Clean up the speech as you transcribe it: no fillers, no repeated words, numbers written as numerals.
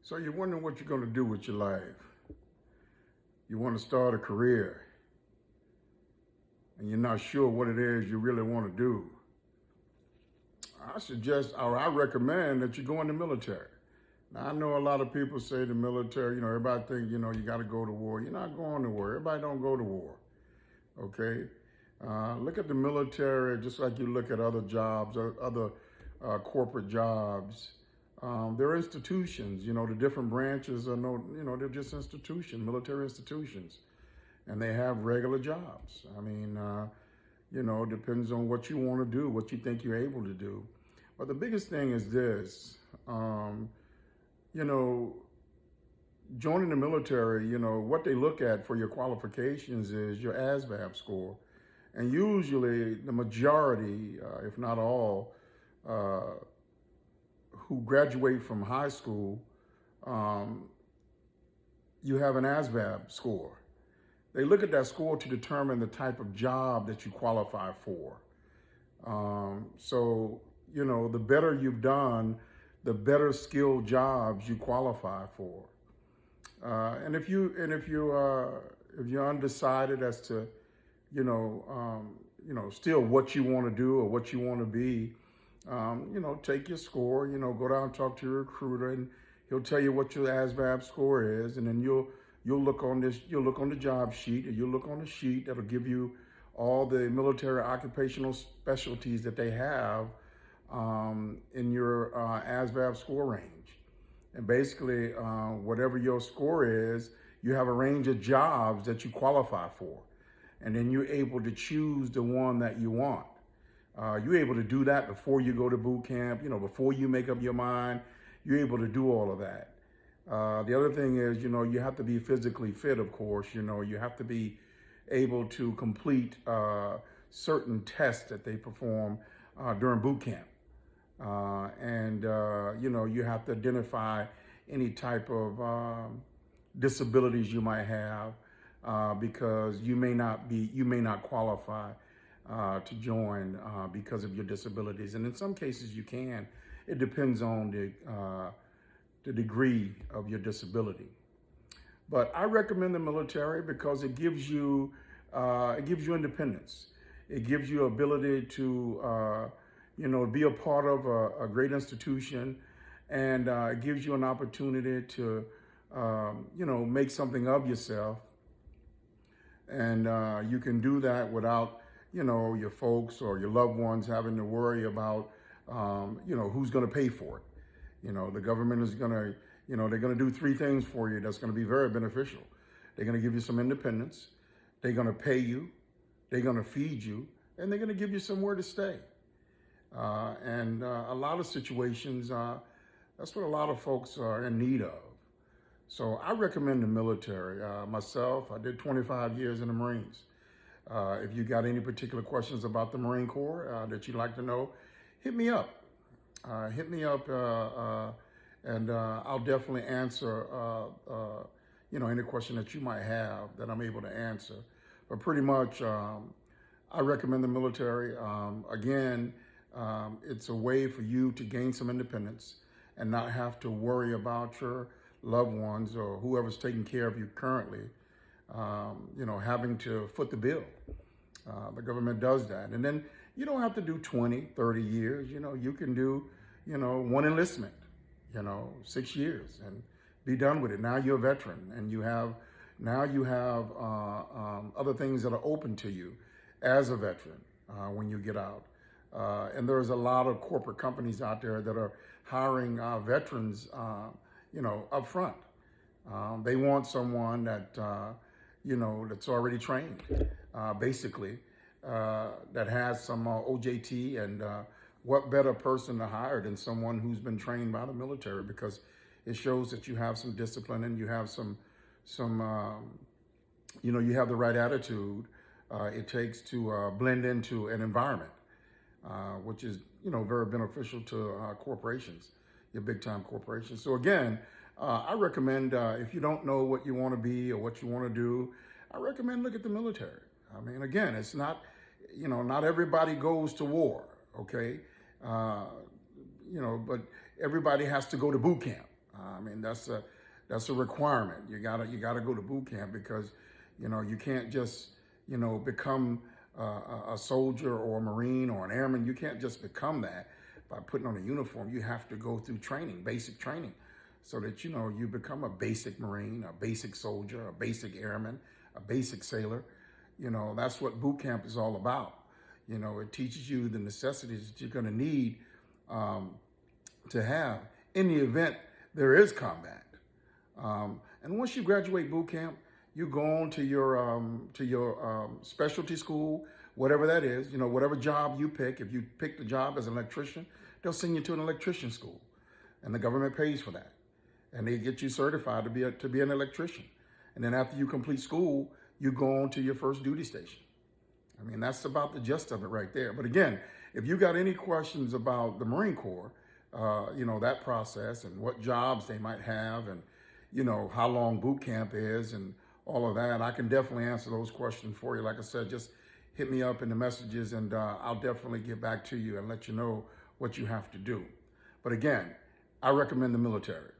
So you're wondering what you're going to do with your life. You want to start a career and you're not sure what it is you really want to do. I suggest, or I recommend that you go in the military. Now, I know a lot of people say the military, everybody think, you got to go to war. You're not going to war. Everybody don't go to war, okay? Look at the military just like you look at other jobs, other corporate jobs. They're institutions, the different branches are they're just institutions, military institutions, and they have regular jobs. I mean, it depends on what you want to do, what you think you're able to do. But the biggest thing is this, joining the military, what they look at for your qualifications is your ASVAB score. And usually the majority, if not all, who graduate from high school, you have an ASVAB score. They look at that score to determine the type of job that you qualify for. So, the better you've done, the better skilled jobs you qualify for. And if you're undecided as to, still what you want to do or what you want to be, take your score, go down and talk to your recruiter, and he'll tell you what your ASVAB score is, and then you'll look on the job sheet, or you'll look on the sheet that'll give you all the military occupational specialties that they have in your ASVAB score range. And basically, whatever your score is, you have a range of jobs that you qualify for. And then you're able to choose the one that you want. You're able to do that before you go to boot camp, before you make up your mind. You're able to do all of that. The other thing is, you have to be physically fit, of course. You have to be able to complete certain tests that they perform during boot camp. You have to identify any type of disabilities you might have because you may not qualify to join because of your disabilities. And in some cases you can. It depends on the degree of your disability. But I recommend the military because it gives you independence. It gives you ability to be a part of a great institution, and it gives you an opportunity to make something of yourself. And you can do that without your folks or your loved ones having to worry about who's going to pay for it. The government is going to, they're going to do three things for you that's going to be very beneficial. They're going to give you some independence. They're going to pay you. They're going to feed you. And they're going to give you somewhere to stay. A lot of situations, that's what a lot of folks are in need of. So I recommend the military. Myself, I did 25 years in the Marines. If you got any particular questions about the Marine Corps that you'd like to know, hit me up. And I'll definitely answer, any question that you might have that I'm able to answer. But pretty much, I recommend the military. Again, it's a way for you to gain some independence and not have to worry about your loved ones or whoever's taking care of you currently, having to foot the bill. The government does that. And then you don't have to do 20, 30 years. You can do, one enlistment, 6 years and be done with it. Now you're a veteran and you have other things that are open to you as a veteran when you get out. And there's a lot of corporate companies out there that are hiring veterans, up front. They want someone that, that's already trained, basically, that has some OJT. And what better person to hire than someone who's been trained by the military, because it shows that you have some discipline and you have you have the right attitude it takes to blend into an environment. Which is, very beneficial to corporations, your big time corporations. So again, I recommend if you don't know what you want to be or what you want to do, I recommend look at the military. I mean, again, it's not, not everybody goes to war, okay? But everybody has to go to boot camp. I mean, that's a requirement. You gotta go to boot camp because, you can't just, become a soldier or a Marine or an airman. You can't just become that by putting on a uniform. You have to go through training, basic training, so that, you become a basic Marine, a basic soldier, a basic airman, a basic sailor. That's what boot camp is all about. It teaches you the necessities that you're going to need to have in the event there is combat. And once you graduate boot camp, you go on to your specialty school, whatever that is. Whatever job you pick. If you pick the job as an electrician, they'll send you to an electrician school, and the government pays for that, and they get you certified to be an electrician. And then after you complete school, you go on to your first duty station. I mean, that's about the gist of it right there. But again, if you got any questions about the Marine Corps, that process and what jobs they might have, and how long boot camp is and all of that, I can definitely answer those questions for you. Like I said, just hit me up in the messages, and I'll definitely get back to you and let you know what you have to do. But again, I recommend the military.